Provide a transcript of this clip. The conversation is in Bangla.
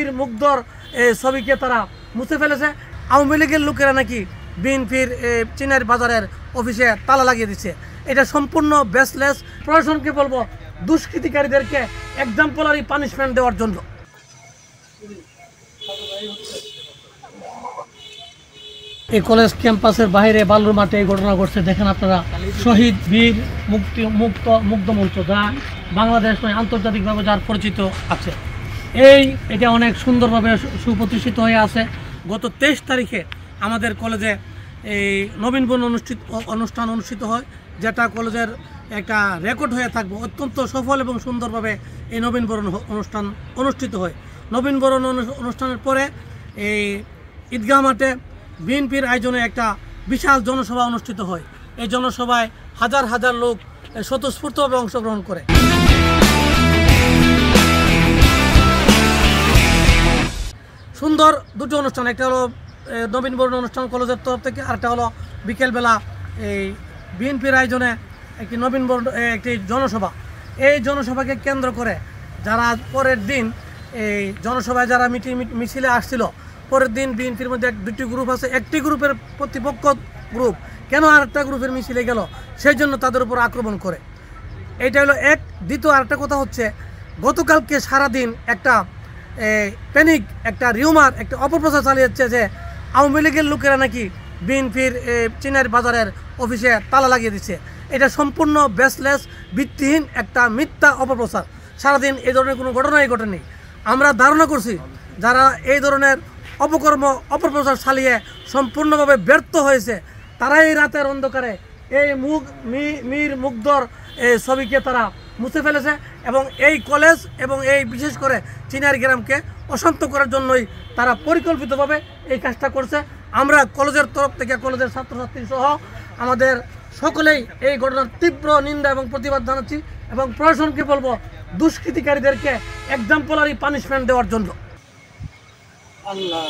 মীর মুগ্ধর ছবিকে তারা মুছে ফেলেছে। আওয়ামী লীগের লোকেরা নাকি বিএনপির চিনের বাজারের অফিসে তালা লাগিয়ে দিচ্ছে। এটা সম্পূর্ণ বেসলেস। প্রশাসনকে বলবো দুষ্কৃতিকারীদেরকে এক্সাম্পলারি পানিশমেন্ট দেওয়ার জন্য। এই কলেজ ক্যাম্পাসের বাইরে বালুর মাঠে এই ঘটনা ঘটছে। দেখেন আপনারা, শহীদ বীর মুগ্ধ মঞ্চ, যা বাংলাদেশ আন্তর্জাতিকভাবে যার পরিচিত আছে। এটা অনেক সুন্দরভাবে সুপ্রতিষ্ঠিত হয়ে আছে। গত 23 তারিখে আমাদের কলেজে এই নবীনবরণ অনুষ্ঠান অনুষ্ঠিত হয়, যেটা কলেজের একটা রেকর্ড হয়ে থাকবে। অত্যন্ত সফল এবং সুন্দরভাবে এই নবীনবরণ অনুষ্ঠান অনুষ্ঠিত হয়। নবীনবরণ অনুষ্ঠানের পরে এই ঈদগাহ মাঠে বিএনপির আয়োজনে একটা বিশাল জনসভা অনুষ্ঠিত হয়। এই জনসভায় হাজার হাজার লোক স্বতঃস্ফূর্তভাবে অংশগ্রহণ করে। সুন্দর দুটো অনুষ্ঠান, একটা হলো নবীনবরণ অনুষ্ঠান কলেজের তরফ থেকে, আরেকটা হলো বিকেলবেলা এই বিএনপির আয়োজনে একটি জনসভা। এই জনসভাকে কেন্দ্র করে যারা পরের দিন এই জনসভায় যারা মিছিলে আসছিল, পরের দিন বিএনপির মধ্যে দুটি গ্রুপ আছে। একটি গ্রুপের প্রতিপক্ষ গ্রুপ কেন আরেকটা গ্রুপের মিছিলে গেল, সেই জন্য তাদের উপর আক্রমণ করে। এইটা হলো এক। দ্বিতীয় আরেকটা কথা হচ্ছে, গতকালকে সারাদিন একটা প্যানিক, একটা রিউমার, একটা অপপ্রচার চালিয়েছে যে আওয়ামী লীগের লোকেরা নাকি বিএনপির চিনের বাজারের অফিসে তালা লাগিয়ে দিচ্ছে। এটা সম্পূর্ণ বেসলেস, ভিত্তিহীন একটা মিথ্যা অপপ্রচার। সারাদিন এই ধরনের কোনো ঘটনাই ঘটেনি। আমরা ধারণা করছি যারা এই ধরনের অপপ্রচার চালিয়ে সম্পূর্ণভাবে ব্যর্থ হয়েছে, তারা এই রাতের অন্ধকারে এই মীর মুগ্ধর ছবিকে তারা মুছে ফেলেছে এবং এই কলেজ এবং এই বিশেষ করে চিনার গ্রামকে অশান্ত করার জন্যই তারা পরিকল্পিতভাবে এই কাজটা করছে। আমরা কলেজের তরফ থেকে, কলেজের ছাত্রছাত্রী সহ আমাদের সকলেই এই ঘটনার তীব্র নিন্দা এবং প্রতিবাদ জানাচ্ছি এবং প্রশাসনকে বলবো দুষ্কৃতিকারীদেরকে এক্সাম্পলারি পানিশমেন্ট দেওয়ার জন্য। আল্লাহ